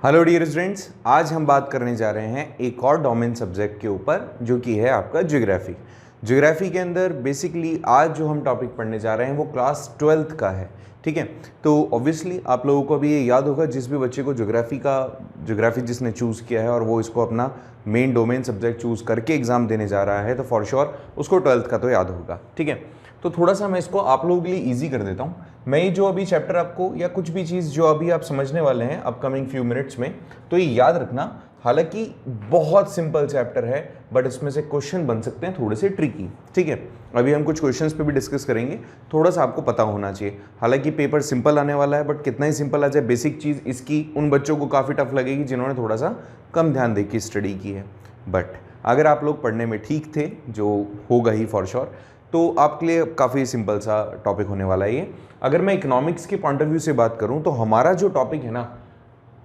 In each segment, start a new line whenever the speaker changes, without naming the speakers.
Hello dear students, आज हम बात करने जा रहे हैं एक और डोमेन सब्जेक्ट के ऊपर जो कि है आपका ज्योग्राफी। ज्योग्राफी के अंदर बेसिकली आज जो हम टॉपिक पढ़ने जा रहे हैं वो क्लास 12th का है। ठीक है, तो ऑब्वियसली आप लोगों को अभी ये याद होगा, जिस भी बच्चे को ज्योग्राफी जिसने चूज़ किया है और वो इसको अपना मेन डोमेन सब्जेक्ट चूज़ करके एग्ज़ाम देने जा रहा है तो फॉर श्योर उसको 12th का तो याद होगा। ठीक है, तो थोड़ा सा मैं इसको आप लोगों के लिए ईजी कर देता हूँ। मैं ये जो अभी चैप्टर आपको या कुछ भी चीज़ जो अभी आप समझने वाले हैं अपकमिंग फ्यू मिनट्स में, तो ये याद रखना। हालांकि बहुत सिंपल चैप्टर है बट इसमें से क्वेश्चन बन सकते हैं थोड़े से ट्रिकी। ठीक है, अभी हम कुछ क्वेश्चंस पे भी डिस्कस करेंगे, थोड़ा सा आपको पता होना चाहिए। हालांकि पेपर सिंपल आने वाला है बट कितना ही सिंपल आ जाए, बेसिक चीज़ इसकी उन बच्चों को काफ़ी टफ लगेगी जिन्होंने थोड़ा सा कम ध्यान दे के स्टडी की है। बट अगर आप लोग पढ़ने में ठीक थे, जो होगा ही फॉर श्योर, तो आपके लिए काफ़ी सिंपल सा टॉपिक होने वाला है ये। अगर मैं इकोनॉमिक्स के पॉइंट ऑफ व्यू से बात करूं तो हमारा जो टॉपिक है ना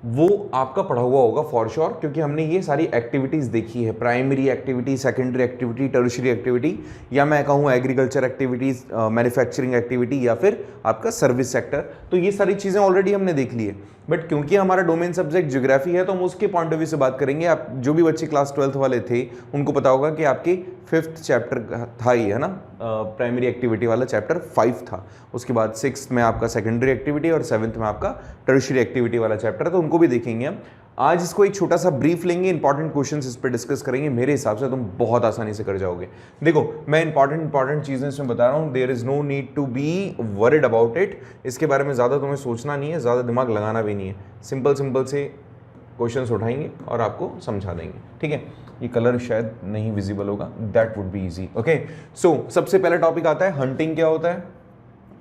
वो आपका पढ़ा हुआ होगा फॉर श्योर, क्योंकि हमने ये सारी एक्टिविटीज़ देखी है। Primary activity, secondary activity, tertiary activity, या मैं कहूँ एग्रीकल्चर एक्टिविटीज़, मैन्युफैक्चरिंग एक्टिविटी, या फिर आपका सर्विस सेक्टर। तो ये सारी चीज़ें ऑलरेडी हमने देख ली है। बट क्योंकि हमारा डोमेन सब्जेक्ट ज्योग्राफी है तो हम उसके पॉइंट ऑफ व्यू से बात करेंगे। आप जो भी बच्चे क्लास 12th वाले थे उनको पता होगा कि आपके 5th चैप्टर था ये, है ना, प्राइमरी एक्टिविटी वाला चैप्टर 5 था। उसके बाद 6th में आपका सेकेंडरी एक्टिविटी और 7th में आपका टर्शियरी एक्टिविटी वाला चैप्टर, तो उनको भी देखेंगे हम। आज इसको एक छोटा सा ब्रीफ लेंगे, इंपॉर्टेंट क्वेश्चंस इस पर डिस्कस करेंगे। मेरे हिसाब से तुम बहुत आसानी से कर जाओगे। देखो, मैं इंपॉर्टेंट चीज़ें इसमें बता रहा हूँ। There is no need to be worried about it. इसके बारे में ज़्यादा तुम्हें सोचना नहीं है, ज़्यादा दिमाग लगाना भी नहीं है। सिंपल से क्वेश्चंस उठाएंगे और आपको समझा देंगे। ठीक है, ये कलर शायद नहीं विजिबल होगा, that would be easy. Okay, so सबसे पहला टॉपिक आता है हंटिंग क्या होता है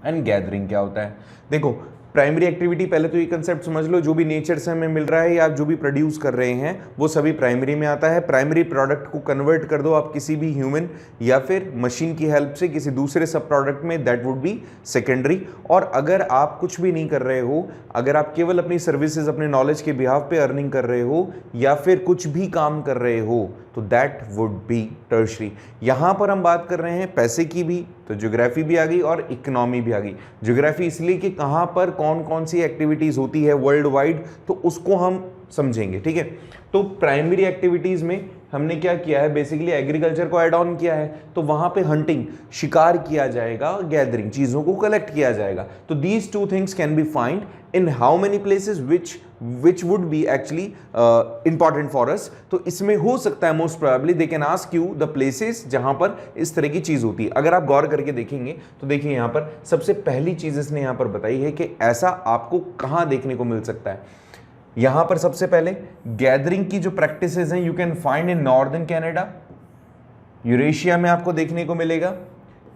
एंड गैदरिंग क्या होता है। देखो, प्राइमरी एक्टिविटी, पहले तो ये कंसेप्ट समझ लो, जो भी नेचर से हमें मिल रहा है या जो भी प्रोड्यूस कर रहे हैं वो सभी प्राइमरी में आता है। प्राइमरी प्रोडक्ट को कन्वर्ट कर दो आप किसी भी ह्यूमन या फिर मशीन की हेल्प से किसी दूसरे सब प्रोडक्ट में, दैट वुड बी सेकेंडरी। और अगर आप कुछ भी नहीं कर रहे हो, अगर आप केवल अपनी सर्विसेज, अपने नॉलेज के बिहाफ पे अर्निंग कर रहे हो या फिर कुछ भी काम कर रहे हो, तो दैट वुड बी टर्शरी। यहाँ पर हम बात कर रहे हैं पैसे की भी, तो ज्योग्राफी भी आ गई और इकोनॉमी भी आ गई। ज्योग्राफी इसलिए कि कहाँ पर कौन कौन सी एक्टिविटीज़ होती है वर्ल्ड वाइड, तो उसको हम समझेंगे। ठीक है, तो प्राइमरी एक्टिविटीज़ में हमने क्या किया है, बेसिकली एग्रीकल्चर को ऐड ऑन किया है, तो वहाँ पे हंटिंग, शिकार किया जाएगा, गैदरिंग, चीज़ों को कलेक्ट किया जाएगा। तो these two things can be find in how many places which would be actually important for us। तो इसमें हो सकता है most probably they can ask you the places जहां पर इस तरह की चीज होती है। अगर आप गौर करके देखेंगे तो देखिए यहाँ पर सबसे पहली चीज इसने यहाँ पर बताई है कि ऐसा आपको कहाँ देखने को मिल सकता है। यहाँ पर सबसे पहले गैदरिंग की जो प्रैक्टिसेस हैं you can find in northern Canada, Eurasia में आपको देखने को मिलेगा,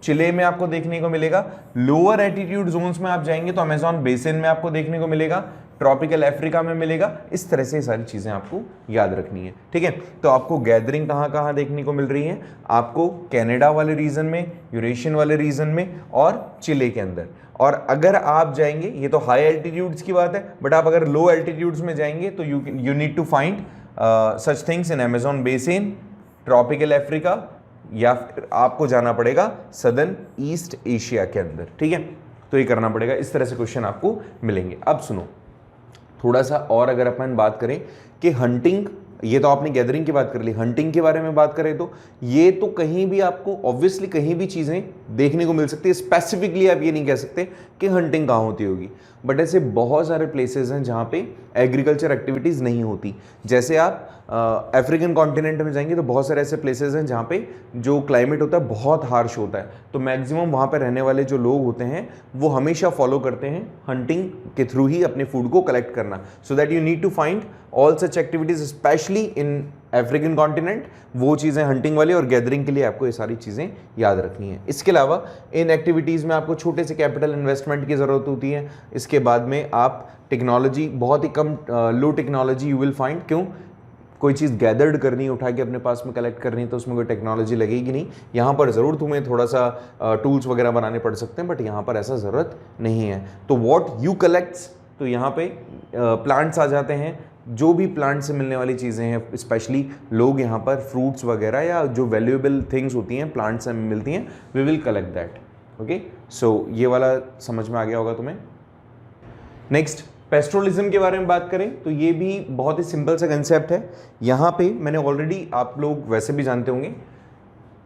चिले में आपको देखने को मिलेगा, लोअर एटीट्यूड जोन्स में आप जाएंगे तो अमेजॉन बेसिन में आपको देखने को मिलेगा, ट्रॉपिकल अफ्रीका में मिलेगा। इस तरह से सारी चीजें आपको याद रखनी है। ठीक है, तो आपको गैदरिंग कहाँ कहाँ देखने को मिल रही है, आपको कनाडा वाले रीजन में, यूरेशियन वाले रीजन में और चिले के अंदर। और अगर आप जाएंगे, ये तो हाई एल्टीट्यूड्स की बात है, बट आप अगर लो एल्टीट्यूड्स में जाएंगे तो you need to find such things in Amazon basin, tropical Africa, या फिर आपको जाना पड़ेगा सदर्न ईस्ट एशिया के अंदर। ठीक है, तो ये करना पड़ेगा। इस तरह से क्वेश्चन आपको मिलेंगे। अब सुनो थोड़ा सा और, अगर अपन बात करें कि हंटिंग, ये तो आपने गैदरिंग की बात कर ली, हंटिंग के बारे में बात करें तो ये तो कहीं भी आपको ऑब्वियसली कहीं भी चीज़ें देखने को मिल सकती है। स्पेसिफिकली आप ये नहीं कह सकते कि हंटिंग कहाँ होती होगी, बट ऐसे बहुत सारे प्लेसेस हैं जहाँ पे एग्रीकल्चर एक्टिविटीज़ नहीं होती। जैसे आप अफ्रीकन कॉन्टिनेंट में जाएंगे तो बहुत सारे ऐसे प्लेसेस हैं जहाँ पे जो क्लाइमेट होता है बहुत हार्श होता है, तो मैक्सिमम वहाँ पे रहने वाले जो लोग होते हैं वो हमेशा फॉलो करते हैं हंटिंग के थ्रू ही अपने फूड को कलेक्ट करना। So that you need to find all such activities specially in African continent, वो चीज़ें हंटिंग वाली, और गैदरिंग के लिए आपको ये सारी चीज़ें याद रखनी है। इसके अलावा इन एक्टिविटीज़ में आपको छोटे से कैपिटल इन्वेस्टमेंट की ज़रूरत होती है। इसके बाद में आप टेक्नोलॉजी, बहुत ही कम लो टेक्नोलॉजी यू विल फाइंड। क्यों? कोई चीज़ गैदर्ड करनी, उठा के अपने पास में कलेक्ट करनी, तो उसमें कोई टेक्नोलॉजी लगेगी नहीं। यहाँ पर ज़रूर तुम्हें थोड़ा सा टूल्स वगैरह बनाने पड़ सकते हैं, बट यहाँ पर ऐसा ज़रूरत नहीं है। तो व्हाट यू कलेक्ट्स, तो यहाँ पे प्लांट्स आ जाते हैं, जो भी प्लांट से मिलने वाली चीज़ें हैं, स्पेशली लोग यहाँ पर फ्रूट्स वगैरह या जो वैल्यूएबल थिंग्स होती हैं प्लांट से मिलती हैं, we will collect that. Okay, so ये वाला समझ में आ गया होगा तुम्हें। नेक्स्ट पेस्ट्रोलिज्म के बारे में बात करें तो ये भी बहुत ही सिंपल सा कंसेप्ट है। यहाँ पे मैंने ऑलरेडी, आप लोग वैसे भी जानते होंगे,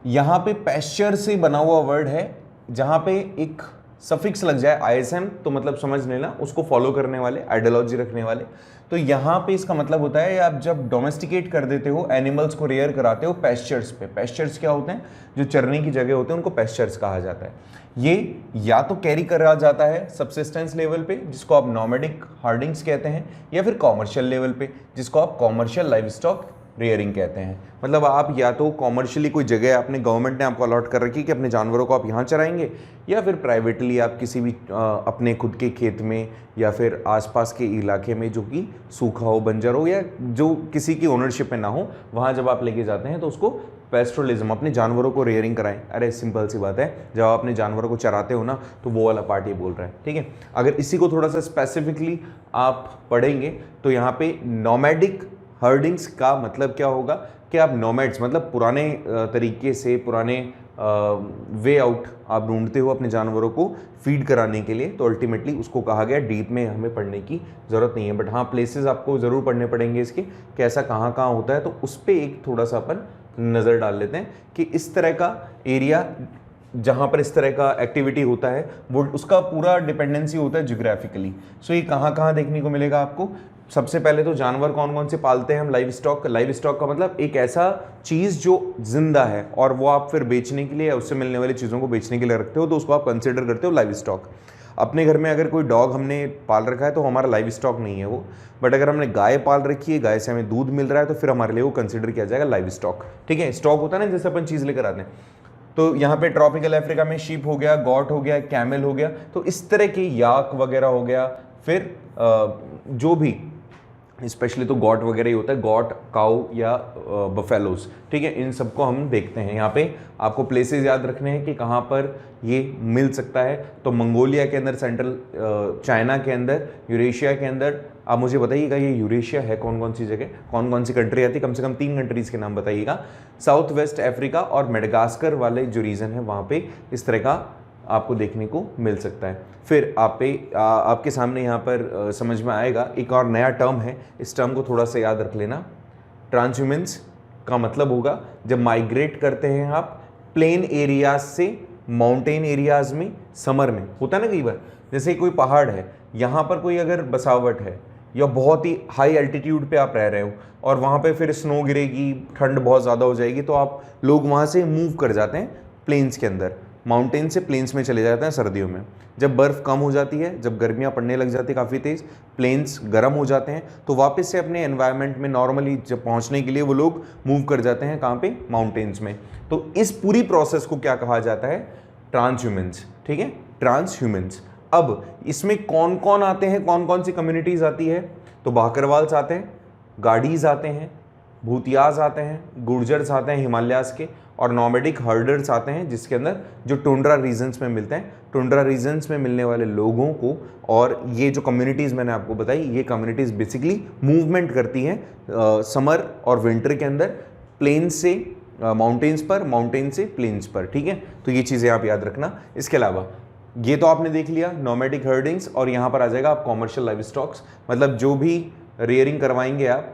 यहाँ पे पैस्चर से बना हुआ वर्ड है, जहाँ पे एक सफिक्स लग जाए आईएसएम तो मतलब समझ लेना उसको फॉलो करने वाले, आइडियोलॉजी रखने वाले। तो यहाँ पे इसका मतलब होता है आप जब डोमेस्टिकेट कर देते हो, एनिमल्स को रेयर कराते हो पैस्चर्स पे। पैस्चर्स क्या होते हैं? जो चरने की जगह होते हैं उनको पैस्चर्स कहा जाता है। ये या तो कैरी करा जाता है सबसिस्टेंस लेवल पे, जिसको आप नॉमेडिक हर्डिंग्स कहते हैं, या फिर कॉमर्शियल लेवल पे, जिसको आप कॉमर्शियल लाइव स्टॉक रेयरिंग कहते हैं। मतलब आप या तो कॉमर्शियली कोई जगह आपने, गवर्नमेंट ने आपको अलॉट कर रखी कि अपने जानवरों को आप यहाँ चराएंगे, या फिर प्राइवेटली आप किसी भी अपने खुद के खेत में या फिर आसपास के इलाके में जो कि सूखा हो, बंजर हो, या जो किसी की ओनरशिप में ना हो, वहाँ जब आप लेके जाते हैं तो उसको पेस्ट्रोलिज्म, अपने जानवरों को रेयरिंग कराएं। अरे सिंपल सी बात है, जब आप अपने जानवरों को चराते हो ना तो वो वाला पार्ट ये बोल रहा है, ठीक है। अगर इसी को थोड़ा सा स्पेसिफिकली आप पढ़ेंगे तो यहाँ पे नॉमैडिक हर्डिंग्स का मतलब क्या होगा कि आप नोमैड्स, मतलब पुराने तरीके से, पुराने वे आउट आप ढूंढते हो अपने जानवरों को फीड कराने के लिए, तो अल्टीमेटली उसको कहा गया। डीप में हमें पढ़ने की ज़रूरत नहीं है, बट हाँ प्लेसेस आपको ज़रूर पढ़ने पड़ेंगे इसके, कैसा कहाँ कहाँ होता है, तो उस पर एक थोड़ा सा अपन नज़र डाल लेते हैं कि इस तरह का एरिया जहाँ पर इस तरह का एक्टिविटी होता है वो उसका पूरा डिपेंडेंसी होता है ज्योग्राफिकली। सो ये कहाँ कहाँ देखने को मिलेगा आपको? सबसे पहले तो जानवर कौन कौन से पालते हैं हम? Live stock. लाइव स्टॉक का मतलब एक ऐसा चीज़ जो जिंदा है और वो आप फिर बेचने के लिए या उससे मिलने वाली चीज़ों को बेचने के लिए रखते हो, तो उसको आप कंसिडर करते हो लाइव स्टॉक। अपने घर में अगर कोई डॉग हमने पाल रखा है तो हमारा लाइव स्टॉक नहीं है वो, बट अगर हमने गाय पाल रखी है, गाय से हमें दूध मिल रहा है, तो फिर हमारे लिए वो कंसिडर किया जाएगा लाइव स्टॉक, ठीक है। स्टॉक होता है ना, जैसे अपन चीज़ लेकर आते हैं। तो यहाँ पे ट्रॉपिकल अफ्रीका में शीप हो गया, गॉट हो गया, कैमल हो गया, तो इस तरह की याक वगैरह हो गया, फिर जो भी स्पेशली तो गॉट वगैरह ही होता है, गॉट, काऊ या बफेलोज, ठीक है। इन सबको हम देखते हैं। यहाँ पे आपको प्लेसेस याद रखने हैं कि कहाँ पर ये मिल सकता है। तो मंगोलिया के अंदर, सेंट्रल चाइना के अंदर, यूरेशिया के अंदर। आप मुझे बताइएगा ये यूरेशिया है कौन कौन सी जगह, कौन कौन सी कंट्री आती है? कम से कम 3 कंट्रीज़ के नाम बताइएगा। साउथ वेस्ट अफ्रीका और मेडागास्कर वाले जो रीजन है वहाँ पे इस तरह का आपको देखने को मिल सकता है। फिर आपके सामने यहाँ पर समझ में आएगा एक और नया टर्म है, इस टर्म को थोड़ा सा याद रख लेना। ट्रांसह्यूमेंस का मतलब होगा जब माइग्रेट करते हैं आप प्लेन एरियाज से माउंटेन एरियाज में, समर में होता है ना कई बार, जैसे कोई पहाड़ है, यहाँ पर कोई अगर बसावट है या बहुत ही हाई एल्टीट्यूड पे आप रह रहे हो और वहाँ पे फिर स्नो गिरेगी, ठंड बहुत ज़्यादा हो जाएगी, तो आप लोग वहाँ से मूव कर जाते हैं प्लेन्स के अंदर, माउंटेन से प्लेन्स में चले जाते हैं सर्दियों में। जब बर्फ़ कम हो जाती है, जब गर्मियाँ पड़ने लग जाती है काफ़ी तेज़, प्लेन्स गर्म हो जाते हैं, तो वापस से अपने एनवायरनमेंट में नॉर्मली जब पहुँचने के लिए वो लोग मूव कर जाते हैं कहाँ पे? माउंटेन्स में। तो इस पूरी प्रोसेस को क्या कहा जाता है? ट्रांसह्यूमेंस, ठीक है, ट्रांसह्यूमेंस। अब इसमें कौन कौन आते हैं, कौन कौन सी कम्युनिटीज़ आती है? तो बाकरवाल्स आते हैं, गाडीज आते हैं, भूतियाज आते हैं, गुर्जर्स आते हैं हिमालयाज के, और नॉमेडिक हर्डर्स आते हैं जिसके अंदर जो टुंड्रा रीजन्स में मिलते हैं। टुंड्रा रीजन्स में मिलने वाले लोगों को, और ये जो कम्युनिटीज़ मैंने आपको बताई, ये कम्युनिटीज़ बेसिकली मूवमेंट करती हैं समर और विंटर के अंदर, प्लेन से माउंटेन्स पर, माउंटेन से प्लेन्स पर, ठीक है। तो ये चीज़ें आप याद रखना। इसके अलावा ये तो आपने देख लिया नॉमेडिक हर्डिंग्स, और यहाँ पर आ जाएगा आप कॉमर्शियल लाइव स्टॉक्स, मतलब जो भी रेयरिंग करवाएंगे आप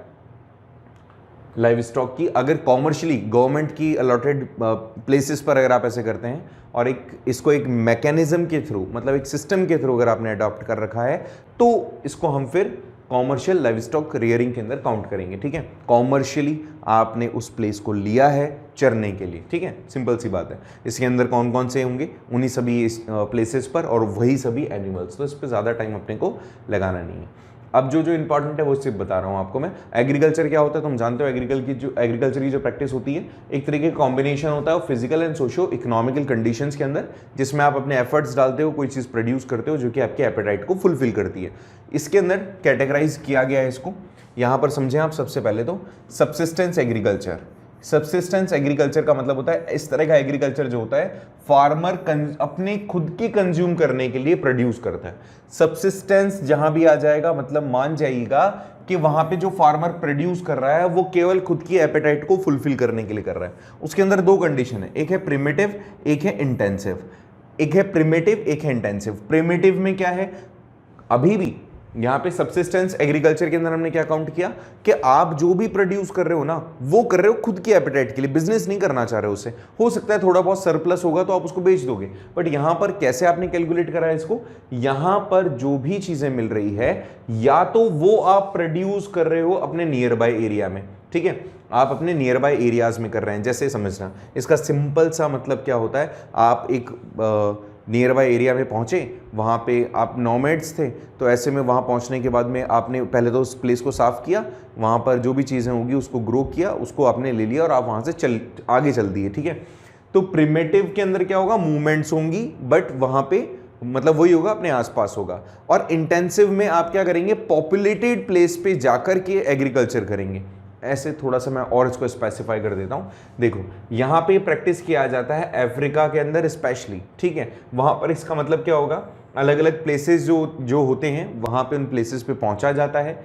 लाइव स्टॉक की, अगर कॉमर्शियली गवर्नमेंट की अलॉटेड प्लेसेस पर अगर आप ऐसे करते हैं और इसको एक मैकेनिज्म के थ्रू, मतलब एक सिस्टम के थ्रू अगर आपने अडॉप्ट कर रखा है, तो इसको हम फिर कॉमर्शियल लाइव स्टॉक रेयरिंग के अंदर काउंट करेंगे, ठीक है। कॉमर्शियली आपने उस प्लेस को लिया है चरने के लिए, ठीक है, सिंपल सी बात है। इसके अंदर कौन कौन से होंगे? उन्हीं सभी प्लेसेस पर और वही सभी एनिमल्स, तो इस पर ज़्यादा टाइम अपने को लगाना नहीं है। अब जो जो इंपॉर्टेंट है वो सिर्फ बता रहा हूँ आपको मैं। एग्रीकल्चर क्या होता है तुम जानते हो? एग्रीकल्चर की जो प्रैक्टिस होती है, एक तरीके का कॉम्बिनेशन होता है physical and socio economical conditions के अंदर, जिसमें आप अपने एफर्ट्स डालते हो, कोई चीज़ प्रोड्यूस करते हो जो कि आपके एपेटाइट को फुलफिल करती है। इसके अंदर कैटेगराइज किया गया है इसको, यहाँ पर समझें आप। सबसे पहले तो सबसिस्टेंस एग्रीकल्चर। सबसिस्टेंस एग्रीकल्चर का मतलब होता है इस तरह का एग्रीकल्चर जो होता है फार्मर अपने खुद की कंज्यूम करने के लिए प्रोड्यूस करता है। सबसिस्टेंस जहां भी आ जाएगा मतलब मान जाइएगा कि वहां पे जो फार्मर प्रोड्यूस कर रहा है वो केवल खुद की एपेटाइट को फुलफिल करने के लिए कर रहा है। उसके अंदर दो कंडीशन है, एक है प्रिमिटिव, एक है इंटेंसिव। एक है प्रिमिटिव, एक है इंटेंसिव। प्रिमिटिव में क्या है? अभी भी यहाँ पे सब्सिस्टेंस एग्रीकल्चर के अंदर हमने क्या काउंट किया कि आप जो भी प्रोड्यूस कर रहे हो ना वो कर रहे हो खुद की एपेटाइट के लिए, बिजनेस नहीं करना चाह रहे हो उससे। हो सकता है थोड़ा बहुत सरप्लस होगा तो आप उसको बेच दोगे, बट यहाँ पर कैसे आपने कैलकुलेट करा है इसको, यहाँ पर जो भी चीजें मिल रही है या तो वो आप प्रोड्यूस कर रहे हो अपने नियर बाय एरिया में, ठीक है, आप अपने नियर बाय एरियाज में कर रहे हैं। जैसे समझना, इसका सिंपल सा मतलब क्या होता है, आप एक नियर बाय एरिया में पहुंचे, वहाँ पे आप नोमैड्स थे, तो ऐसे में वहाँ पहुँचने के बाद में आपने पहले तो उस प्लेस को साफ़ किया, वहाँ पर जो भी चीज़ें होगी उसको ग्रो किया, उसको आपने ले लिया और आप वहाँ से आगे चल दिए, ठीक है। तो प्रिमिटिव के अंदर क्या होगा, मूवमेंट्स होंगी, बट वहाँ पे मतलब वही होगा, अपने आसपास होगा। और इंटेंसिव में आप क्या करेंगे, पॉपुलेटेड प्लेस पे जाकर के एग्रीकल्चर करेंगे। ऐसे थोड़ा सा मैं और इसको स्पेसिफाई कर देता हूँ। देखो यहाँ पे प्रैक्टिस किया जाता है अफ्रीका के अंदर स्पेशली, ठीक है। वहाँ पर इसका मतलब क्या होगा, अलग अलग प्लेसेस जो होते हैं वहाँ पे उन प्लेसेस पे पहुँचा जाता है।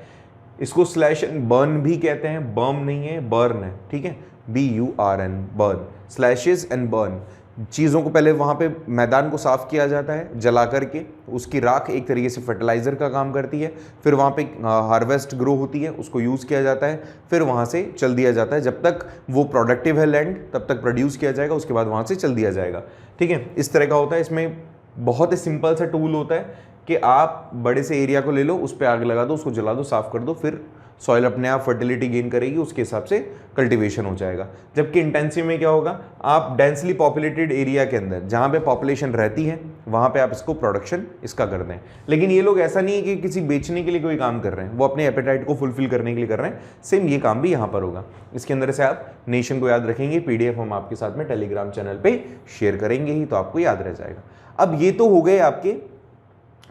इसको स्लैश एंड बर्न भी कहते हैं, बर्म नहीं है, बर्न है, ठीक है, BURN, burn, slashes and burn. चीज़ों को पहले वहाँ पे मैदान को साफ़ किया जाता है जला करके, उसकी राख एक तरीके से फर्टिलाइज़र का काम करती है, फिर वहाँ पे हार्वेस्ट ग्रो होती है, उसको यूज़ किया जाता है, फिर वहाँ से चल दिया जाता है। जब तक वो प्रोडक्टिव है लैंड तब तक प्रोड्यूस किया जाएगा, उसके बाद वहाँ से चल दिया जाएगा, ठीक है। इस तरह का होता है। इसमें बहुत ही सिंपल सा टूल होता है कि आप बड़े से एरिया को ले लो, उस पर आग लगा दो, उसको जला दो, साफ़ कर दो, फिर सॉइल अपने आप फर्टिलिटी गेन करेगी, उसके हिसाब से कल्टीवेशन हो जाएगा। जबकि इंटेंसिव में क्या होगा, आप डेंसली पॉपुलेटेड एरिया के अंदर जहाँ पे पॉपुलेशन रहती है वहाँ पे आप इसको प्रोडक्शन इसका कर दें। लेकिन ये लोग ऐसा नहीं है कि किसी बेचने के लिए कोई काम कर रहे हैं, वो अपने एपेटाइट को फुलफिल करने के लिए कर रहे हैं। सेम ये काम भी यहाँ पर होगा। इसके अंदर से आप नेशन को याद रखेंगे, PDF हम आपके साथ में टेलीग्राम चैनल पर शेयर करेंगे ही, तो आपको याद रह जाएगा। अब ये तो हो गए आपके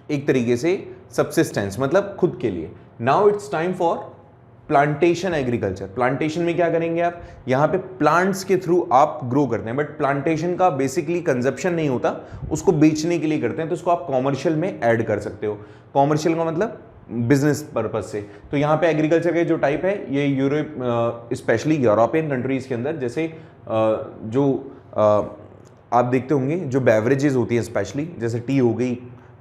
एक तरीके से सब्सिस्टेंस, मतलब खुद के लिए। Now it's time for plantation agriculture. Plantation में क्या करेंगे आप, यहाँ पे प्लांट्स के थ्रू आप ग्रो करते हैं, बट प्लांटेशन का बेसिकली कंजप्शन नहीं होता, उसको बेचने के लिए करते हैं, तो इसको आप कॉमर्शियल में ऐड कर सकते हो। कॉमर्शियल का मतलब बिजनेस पर्पज से। तो यहाँ पे एग्रीकल्चर के जो टाइप है, ये यूरोप स्पेशली यूरोपियन कंट्रीज के अंदर, जैसे जो आप देखते होंगे जो बेवरेजेस होती हैं स्पेशली, जैसे टी हो गई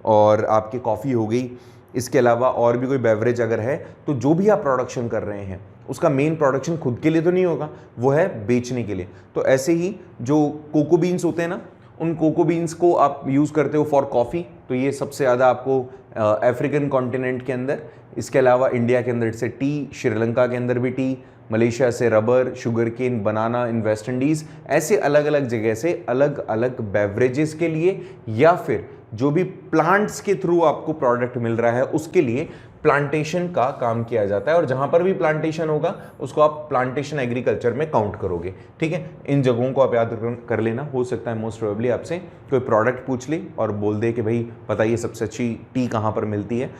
और आपकी कॉफ़ी हो गई, इसके अलावा और भी कोई बेवरेज अगर है, तो जो भी आप प्रोडक्शन कर रहे हैं उसका मेन प्रोडक्शन खुद के लिए तो नहीं होगा, वो है बेचने के लिए। तो ऐसे ही जो कोको बीन्स होते हैं ना, उन कोको बीन्स को आप यूज़ करते हो फॉर कॉफ़ी, तो ये सबसे ज़्यादा आपको अफ्रीकन कॉन्टिनेंट के अंदर, इसके अलावा इंडिया के अंदर से टी, श्रीलंका के अंदर भी टी, मलेशिया से रबर, शुगर केन, बनाना इन वेस्ट इंडीज़, ऐसे अलग अलग जगह से अलग अलग बेवरेजेस के लिए या फिर जो भी प्लांट्स के थ्रू आपको प्रोडक्ट मिल रहा है उसके लिए प्लांटेशन का काम किया जाता है। और जहां पर भी प्लांटेशन होगा उसको आप प्लांटेशन एग्रीकल्चर में काउंट करोगे, ठीक है। इन जगहों को आप याद कर लेना। हो सकता है मोस्ट प्रोबेबली आपसे कोई प्रोडक्ट पूछ ले और बोल दे कि भाई बताइए सबसे अच्छी टी कहाँ पर मिलती है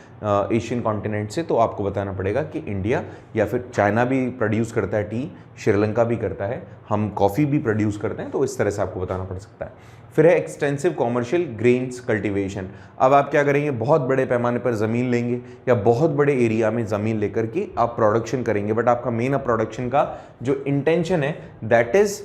एशियन कॉन्टिनेंट से, तो आपको बताना पड़ेगा कि इंडिया या फिर चाइना भी प्रोड्यूस करता है टी, श्रीलंका भी करता है, हम कॉफ़ी भी प्रोड्यूस करते हैं, तो इस तरह से आपको बताना पड़ सकता है। फिर है एक्सटेंसिव कॉमर्शियल ग्रेन्स कल्टीवेशन। अब आप क्या करेंगे, बहुत बड़े पैमाने पर ज़मीन लेंगे या बहुत बड़े एरिया में ज़मीन लेकर के आप प्रोडक्शन करेंगे, बट आपका मेन प्रोडक्शन का जो इंटेंशन है that is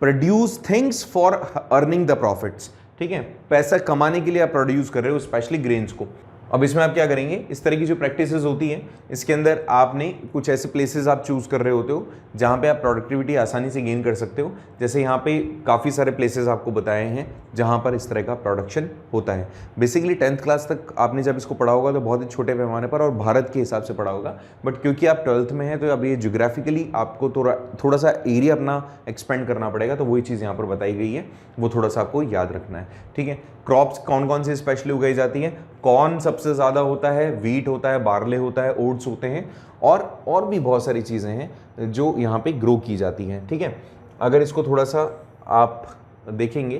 produce things for earning the profits, ठीक है। पैसा कमाने के लिए आप प्रोड्यूस कर रहे हो स्पेशली ग्रेन्स को। अब इसमें आप क्या करेंगे, इस तरह की जो प्रैक्टिसेस होती हैं इसके अंदर आपने कुछ ऐसे प्लेसेस आप चूज़ कर रहे होते हो जहाँ पे आप प्रोडक्टिविटी आसानी से गेन कर सकते हो। जैसे यहाँ पे काफ़ी सारे प्लेसेस आपको बताए हैं जहाँ पर इस तरह का प्रोडक्शन होता है। बेसिकली 10th क्लास तक आपने जब इसको पढ़ा होगा तो बहुत ही छोटे पैमाने पर और भारत के हिसाब से पढ़ा होगा, बट क्योंकि आप 12th में हैं तो अब ये ज्योग्राफिकली आपको थोड़ा सा एरिया अपना एक्सपेंड करना पड़ेगा, तो वही चीज़ यहाँ पर बताई गई है, वो थोड़ा सा आपको याद रखना है, ठीक है। क्रॉप्स कौन कौन से स्पेशली उगाई जाती हैं, कॉर्न सबसे ज़्यादा होता है, व्हीट होता है, बार्ले होता है, ओट्स होते हैं और भी बहुत सारी चीज़ें हैं जो यहाँ पे ग्रो की जाती हैं, ठीक है। अगर इसको थोड़ा सा आप देखेंगे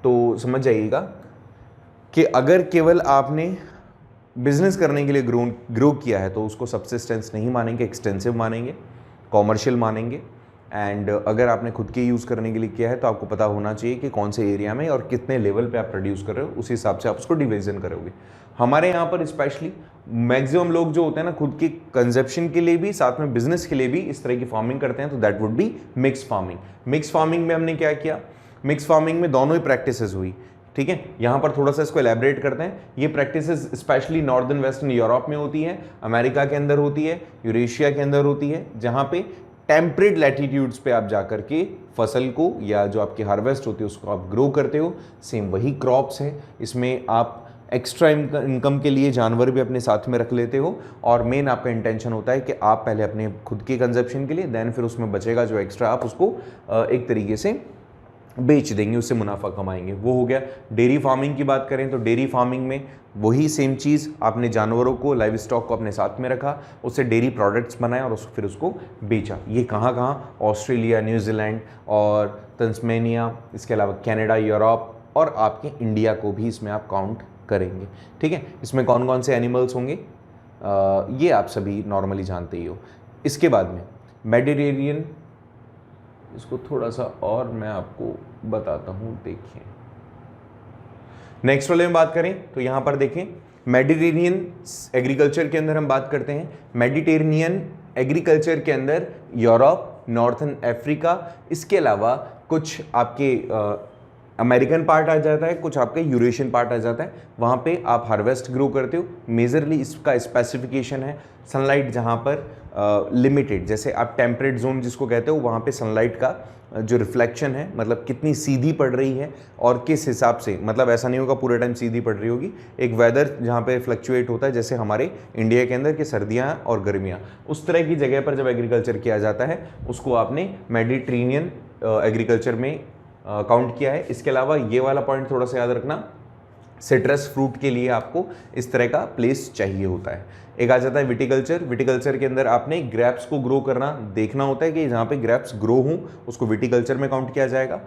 तो समझ जाइएगा कि अगर केवल आपने बिजनेस करने के लिए ग्रो किया है तो उसको सब्सिस्टेंस नहीं मानेंगे, एक्सटेंसिव मानेंगे, कॉमर्शियल मानेंगे। एंड अगर आपने खुद के यूज़ करने के लिए किया है तो आपको पता होना चाहिए कि कौन से एरिया में और कितने लेवल पे आप प्रोड्यूस कर रहे हो, उसी हिसाब से आप उसको डिवीजन करोगे। हमारे यहाँ पर स्पेशली मैक्सिमम लोग जो होते हैं ना खुद की कंजप्शन के लिए भी साथ में बिजनेस के लिए भी इस तरह की फार्मिंग करते हैं, तो that would B mix farming. Mix farming में हमने क्या किया, मिक्स फार्मिंग में दोनों ही प्रैक्टिसेस हुई ठीक है, यहाँ पर थोड़ा सा इसको एलैबोरेट करते हैं। ये practices specially northern western Europe में होती है, अमेरिका के अंदर होती है, यूरेशिया के अंदर होती है, जहाँ पे टेम्परेट लैटिट्यूड्स पे आप जाकर के फसल को या जो आपकी हार्वेस्ट होती है उसको आप ग्रो करते हो। सेम वही क्रॉप्स है, इसमें आप एक्स्ट्रा इनकम के लिए जानवर भी अपने साथ में रख लेते हो, और मेन आपका इंटेंशन होता है कि आप पहले अपने खुद के कंजप्शन के लिए, देन फिर उसमें बचेगा जो एक्स्ट्रा आप उसको एक तरीके से बेच देंगे, उससे मुनाफा कमाएंगे। वो हो गया। डेयरी फार्मिंग की बात करें तो डेयरी फार्मिंग में वही सेम चीज़, आपने जानवरों को, लाइव स्टॉक को अपने साथ में रखा, उससे डेयरी प्रोडक्ट्स बनाए और फिर उसको बेचा। ये कहाँ कहाँ? ऑस्ट्रेलिया, न्यूजीलैंड और तंस्मेनिया, इसके अलावा कनाडा, यूरोप और आपके इंडिया को भी इसमें आप काउंट करेंगे। ठीक है, इसमें कौन कौन से एनिमल्स होंगे ये आप सभी नॉर्मली जानते ही हो। इसके बाद में मेडिटेरेनियन, इसको थोड़ा सा और मैं आपको बताता हूँ, देखिए नेक्स्ट वाले में बात करें तो यहाँ पर देखें मेडिटेरेनियन एग्रीकल्चर के अंदर हम बात करते हैं। मेडिटेरेनियन एग्रीकल्चर के अंदर यूरोप, नॉर्थन अफ्रीका, इसके अलावा कुछ आपके अमेरिकन पार्ट आ जाता है, कुछ आपका यूरेशियन पार्ट आ जाता है, वहाँ पे आप हार्वेस्ट ग्रो करते हो। मेजरली इसका स्पेसिफिकेशन है सनलाइट जहाँ पर लिमिटेड, जैसे आप टेम्परेट जोन जिसको कहते हो, वहाँ पे सनलाइट का जो रिफ्लेक्शन है, मतलब कितनी सीधी पड़ रही है और किस हिसाब से, मतलब ऐसा नहीं होगा पूरे टाइम सीधी पड़ रही होगी। एक वेदर जहाँ पे फ्लक्चुएट होता है, जैसे हमारे इंडिया के अंदर की सर्दियाँ और गर्मियाँ, उस तरह की जगह पर जब एग्रीकल्चर किया जाता है उसको आपने मेडिटेरेनियन एग्रीकल्चर में काउंट किया है। इसके अलावा ये वाला पॉइंट थोड़ा सा याद रखना, सिट्रस फ्रूट के लिए आपको इस तरह का प्लेस चाहिए होता है। एक आ जाता है विटिकल्चर। विटिकल्चर के अंदर आपने ग्रेप्स को ग्रो करना देखना होता है कि जहाँ पे ग्रेप्स ग्रो हों उसको विटिकल्चर में काउंट किया जाएगा।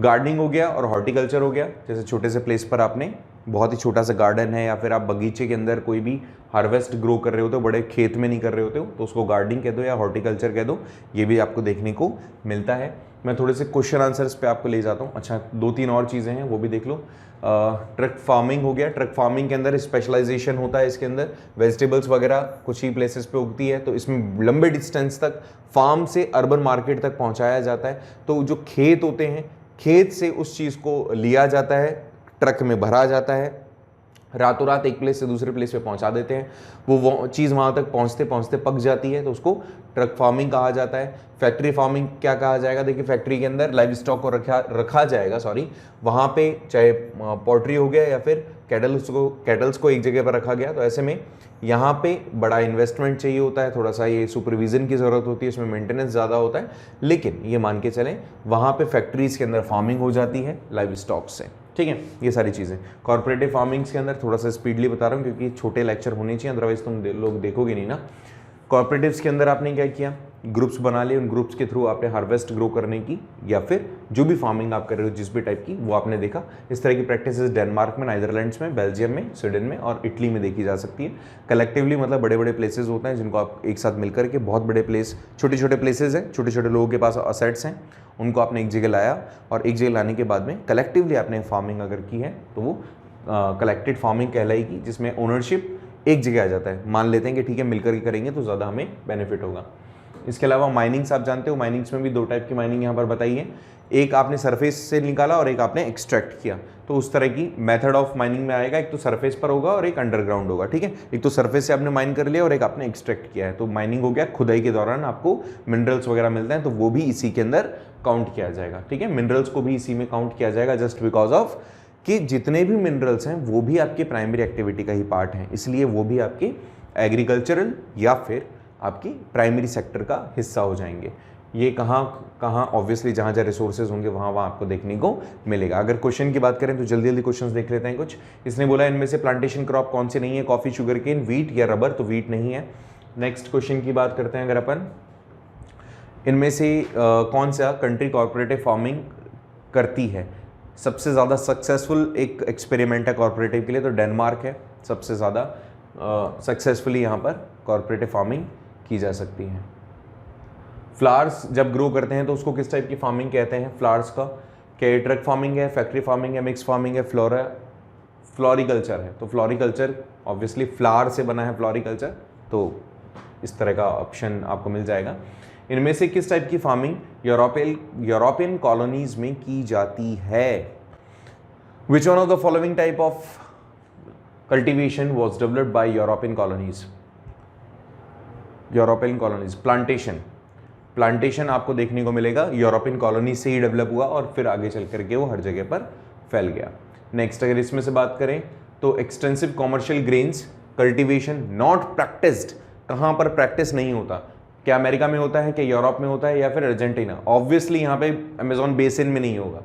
गार्डनिंग हो गया और हॉर्टिकल्चर हो गया, जैसे छोटे से प्लेस पर आपने बहुत ही छोटा सा गार्डन है या फिर आप बगीचे के अंदर कोई भी हार्वेस्ट ग्रो कर रहे होते हो, बड़े खेत में नहीं कर रहे होते हो, तो उसको गार्डनिंग कह दो या हॉर्टिकल्चर कह दो, ये भी आपको देखने को मिलता है। मैं थोड़े से क्वेश्चन आंसर्स पे आपको ले जाता हूँ। अच्छा, 2-3 और चीज़ें हैं वो भी देख लो। ट्रक फार्मिंग हो गया। ट्रक फार्मिंग के अंदर स्पेशलाइजेशन होता है, इसके अंदर वेजिटेबल्स वगैरह कुछ ही प्लेसेस पे उगती है, तो इसमें लंबे डिस्टेंस तक फार्म से अर्बन मार्केट तक पहुंचाया जाता है। तो जो खेत होते हैं, खेत से उस चीज़ को लिया जाता है, ट्रक में भरा जाता है, रातों रात एक प्लेस से दूसरे प्लेस पे पहुंचा देते हैं। वो चीज़ वहाँ तक पहुँचते पहुँचते पक जाती है, तो उसको ट्रक फार्मिंग कहा जाता है। फैक्ट्री फार्मिंग क्या कहा जाएगा? देखिए, फैक्ट्री के अंदर लाइव स्टॉक को रखा जाएगा, वहाँ पे चाहे पोल्ट्री हो गया या फिर कैटल्स को एक जगह पर रखा गया, तो ऐसे में यहाँ पे बड़ा इन्वेस्टमेंट चाहिए होता है, थोड़ा सा ये सुपरविजन की ज़रूरत होती है, इसमें मेंटेनेंस ज़्यादा होता है, लेकिन ये मान के चलें वहाँ पे फैक्ट्रीज़ के अंदर फार्मिंग हो जाती है लाइव स्टॉक से। ठीक है, ये सारी चीज़ें। कॉर्पोरेटिव फार्मिंग्स के अंदर थोड़ा सा स्पीडली बता रहा हूँ क्योंकि छोटे लेक्चर होने चाहिए, अदरवाइज तुम लोग देखोगे नहीं ना। कॉर्पोरेटिव्स के अंदर आपने क्या किया? ग्रुप्स बना लिए, उन ग्रुप्स के थ्रू आपने हार्वेस्ट ग्रो करने की या फिर जो भी फार्मिंग आप कर रहे हो जिस भी टाइप की, वो आपने देखा। इस तरह की प्रैक्टिसेस डेनमार्क में, नीदरलैंड्स में, बेल्जियम में, स्वीडन में और इटली में देखी जा सकती है। कलेक्टिवली मतलब बड़े बड़े प्लेसेस होते हैं जिनको आप एक साथ मिलकर के, बहुत बड़े प्लेस, छोटे छोटे प्लेसेस हैं, छोटे छोटे लोगों के पास असेट्स हैं, उनको आपने एक जगह लाया और एक जगह लाने के बाद में कलेक्टिवली आपने फार्मिंग अगर की है तो वो कलेक्टेड फार्मिंग कहलाएगी, जिसमें ओनरशिप एक जगह आ जाता है। मान लेते हैं कि ठीक है मिलकर के करेंगे तो ज़्यादा हमें बेनिफिट होगा। इसके अलावा माइनिंग्स आप जानते हो, माइनिंग्स में भी 2 टाइप की माइनिंग यहाँ पर बताई है। एक आपने सरफेस से निकाला और एक आपने एक्सट्रैक्ट किया, तो उस तरह की मेथड ऑफ माइनिंग में आएगा। एक तो सरफेस पर होगा और एक अंडरग्राउंड होगा। ठीक है, एक तो सरफेस से आपने माइन कर लिया और एक आपने एक्सट्रैक्ट किया है, तो माइनिंग हो गया। खुदाई के दौरान आपको मिनरल्स वगैरह मिलते हैं तो वो भी इसी के अंदर काउंट किया जाएगा। ठीक है, मिनरल्स को भी इसी में काउंट किया जाएगा, जस्ट बिकॉज ऑफ कि जितने भी मिनरल्स हैं वो भी आपके प्राइमरी एक्टिविटी का ही पार्ट हैं, इसलिए वो भी आपके एग्रीकल्चरल या फिर आपकी प्राइमरी सेक्टर का हिस्सा हो जाएंगे। ये कहाँ कहाँ ऑब्वियसली जहाँ जहाँ रिसोर्सेज होंगे वहाँ वहाँ आपको देखने को मिलेगा। अगर क्वेश्चन की बात करें तो जल्दी जल्दी क्वेश्चंस देख लेते हैं कुछ। इसने बोला इनमें से प्लांटेशन क्रॉप कौन सी नहीं है? कॉफ़ी, शुगर केन, वीट या रबर, तो वीट नहीं है। नेक्स्ट क्वेश्चन की बात करते हैं अगर अपन, इनमें से कौन सा कंट्री कॉर्पोरेटिव फार्मिंग करती है? सबसे ज़्यादा सक्सेसफुल एक एक्सपेरिमेंट है कॉर्पोरेटिव के लिए, तो डेनमार्क है सबसे ज़्यादा सक्सेसफुली यहाँ पर कॉर्पोरेटिव फार्मिंग की जा सकती है। फ्लावर्स जब ग्रो करते हैं तो उसको किस टाइप की फार्मिंग कहते हैं? फ्लावर्स का क्या ट्रक फार्मिंग है, फैक्ट्री फार्मिंग है, मिक्स फार्मिंग है, फ्लोरिकल्चर है? तो फ्लोरिकल्चर ऑब्वियसली फ्लावर से बना है फ्लोरिकल्चर, तो इस तरह का ऑप्शन आपको मिल जाएगा। इनमें से किस टाइप की फार्मिंग यूरोपियन कॉलोनीज में की जाती है? Which one of the following type of cultivation was developed by European colonies? European colonies, plantation आपको देखने को मिलेगा यूरोपियन कॉलोनी से ही डेवलप हुआ और फिर आगे चल करके वो हर जगह पर फैल गया। नेक्स्ट अगर इसमें से बात करें तो extensive commercial grains cultivation not practised, कहाँ पर प्रैक्टिस नहीं होता? क्या अमेरिका में होता है, क्या यूरोप में होता है, या फिर अर्जेंटीना? ऑब्वियसली यहाँ पे अमेजोन बेसिन में नहीं होगा,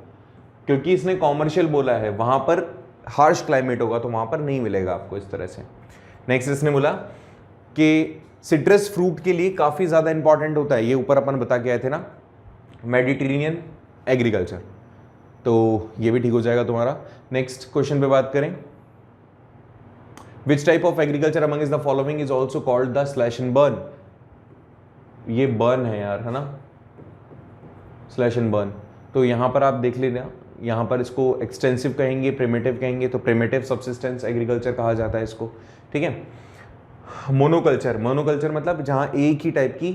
क्योंकि इसने कॉमर्शियल बोला है, वहाँ पर हार्श क्लाइमेट होगा तो वहाँ पर नहीं मिलेगा आपको इस तरह से। नेक्स्ट इसने बोला कि सिट्रस फ्रूट के लिए काफ़ी ज़्यादा इंपॉर्टेंट होता है, ये ऊपर अपन बता के आए थे ना, मेडिटेरेनियन एग्रीकल्चर, तो ये भी ठीक हो जाएगा तुम्हारा। नेक्स्ट क्वेश्चन पे बात करें, which type of agriculture among is the following is also called the slash and burn? ये बर्न है यार, है ना, स्लैश एंड बर्न। तो यहाँ पर आप देख लेना, यहाँ पर इसको एक्सटेंसिव कहेंगे, प्रिमिटिव कहेंगे, तो प्रिमिटिव सब्सिस्टेंस एग्रीकल्चर कहा जाता है इसको, ठीक है। मोनोकल्चर मतलब जहाँ एक ही टाइप की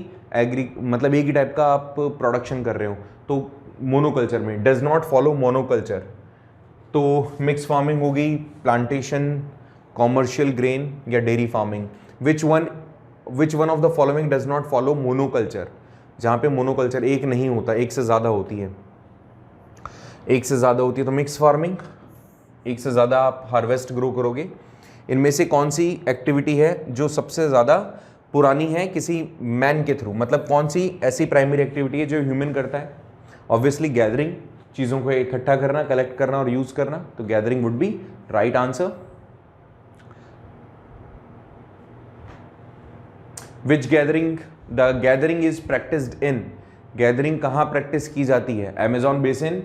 मतलब एक ही टाइप का आप प्रोडक्शन कर रहे हो, तो मोनोकल्चर में डज नॉट फॉलो मोनोकल्चर। तो मिक्स फार्मिंग हो गई, प्लांटेशन, कॉमर्शियल ग्रेन या dairy farming. Which one of the following does not follow monoculture? जहाँ पे मोनोकल्चर एक नहीं होता, एक से ज़्यादा होती है, तो मिक्स फार्मिंग, एक से ज़्यादा आप हार्वेस्ट ग्रो करोगे। इनमें से कौन सी एक्टिविटी है जो सबसे ज़्यादा पुरानी है किसी मैन के थ्रू? मतलब कौन सी ऐसी प्राइमरी एक्टिविटी है जो ह्यूमन करता है? ऑब्वियसली गैदरिंग, चीज़ों को इकट्ठा करना, कलेक्ट करना और यूज़ करना, तो gathering would be right answer. Which gathering the gathering is practised in? Gathering कहाँ प्रैक्टिस की जाती है? अमेजॉन बेसिन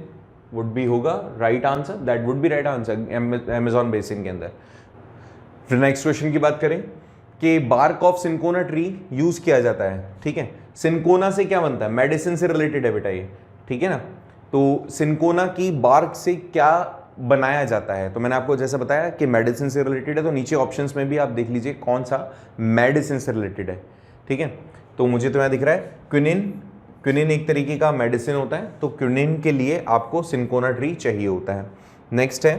वुड बी होगा right answer, that would be right answer, Amazon basin के अंदर। फिर नेक्स्ट क्वेश्चन की बात करें कि bark of cinchona tree use किया जाता है, ठीक है। सिनकोना से क्या बनता है? मेडिसिन से रिलेटेड है बेटा ये, ठीक है ना। तो सिनकोना की बार्क से क्या बनाया जाता है? तो मैंने आपको जैसे बताया कि मेडिसिन से रिलेटेड है, तो नीचे ऑप्शंस में भी आप देख लीजिए कौन सा मेडिसिन से रिलेटेड है, ठीक है। तो मुझे तो यहाँ दिख रहा है क्विनिन एक तरीके का मेडिसिन होता है, तो क्विनिन के लिए आपको सिनकोना ट्री चाहिए होता है। नेक्स्ट है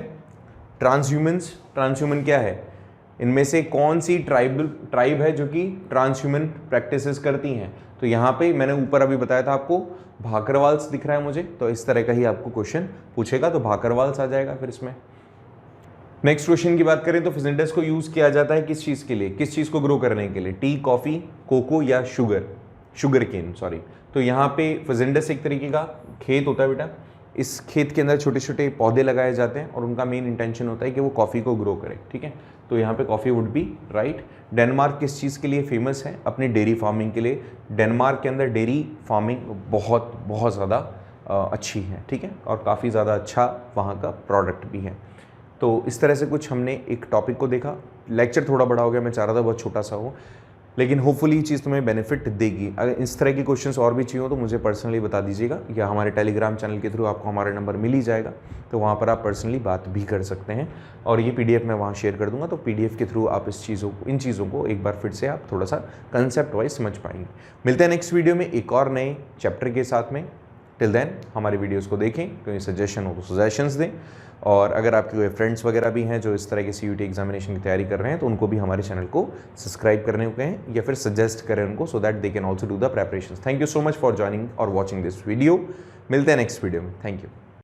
ट्रांसह्यूमन क्या है? इनमें से कौन सी ट्राइब है जो कि ट्रांसह्यूमन प्रैक्टिसेस करती हैं? तो यहाँ पे मैंने ऊपर अभी बताया था आपको, भाकरवाल्स दिख रहा है मुझे, तो इस तरह का ही आपको क्वेश्चन पूछेगा, तो भाकरवाल्स आ जाएगा फिर इसमें। नेक्स्ट क्वेश्चन की बात करें तो फिजेंटस को यूज किया जाता है किस चीज़ के लिए, किस चीज़ को ग्रो करने के लिए? टी, कॉफ़ी, कोको या शुगर केन, सॉरी। तो यहाँ पे फिजेंटस एक तरीके का खेत होता है बेटा, इस खेत के अंदर छोटे छोटे पौधे लगाए जाते हैं और उनका मेन इंटेंशन होता है कि वो कॉफ़ी को ग्रो करे, ठीक है। तो यहाँ पे coffee would be right. Denmark किस चीज़ के लिए फेमस है? अपनी डेयरी फार्मिंग के लिए। डेनमार्क के अंदर डेयरी फार्मिंग बहुत बहुत ज़्यादा अच्छी है, ठीक है, और काफ़ी ज़्यादा अच्छा वहाँ का प्रोडक्ट भी है। तो इस तरह से कुछ हमने एक टॉपिक को देखा। लेक्चर थोड़ा बड़ा हो गया, मैं चाह रहा था बहुत छोटा सा हो, लेकिन होपफुली ये चीज़ तुम्हें बेनिफिट देगी। अगर इस तरह के क्वेश्चंस और भी चाहिए हो तो मुझे पर्सनली बता दीजिएगा, या हमारे टेलीग्राम चैनल के थ्रू आपको हमारा नंबर मिल ही जाएगा, तो वहाँ पर आप पर्सनली बात भी कर सकते हैं। और ये PDF मैं वहाँ शेयर कर दूँगा, तो PDF के थ्रू आप इन चीज़ों को एक बार फिर से आप थोड़ा सा कंसेप्ट वाइज समझ पाएंगे। मिलते हैं नेक्स्ट वीडियो में एक और नए चैप्टर के साथ में। टिल देन हमारे वीडियोज़ को देखें, कोई सजेशन हो तो सजेशंस दें, और अगर आपके कोई फ्रेंड्स वगैरह भी हैं जो इस तरह के CUT एग्जामिनेशन की तैयारी कर रहे हैं तो उनको भी हमारे चैनल को सब्सक्राइब करने को कहें या फिर सजेस्ट करें उनको, so that they can also do the preparation. Thank you so much for joining और वॉचिंग दिस वीडियो। मिलते हैं नेक्स्ट वीडियो में। Thank you.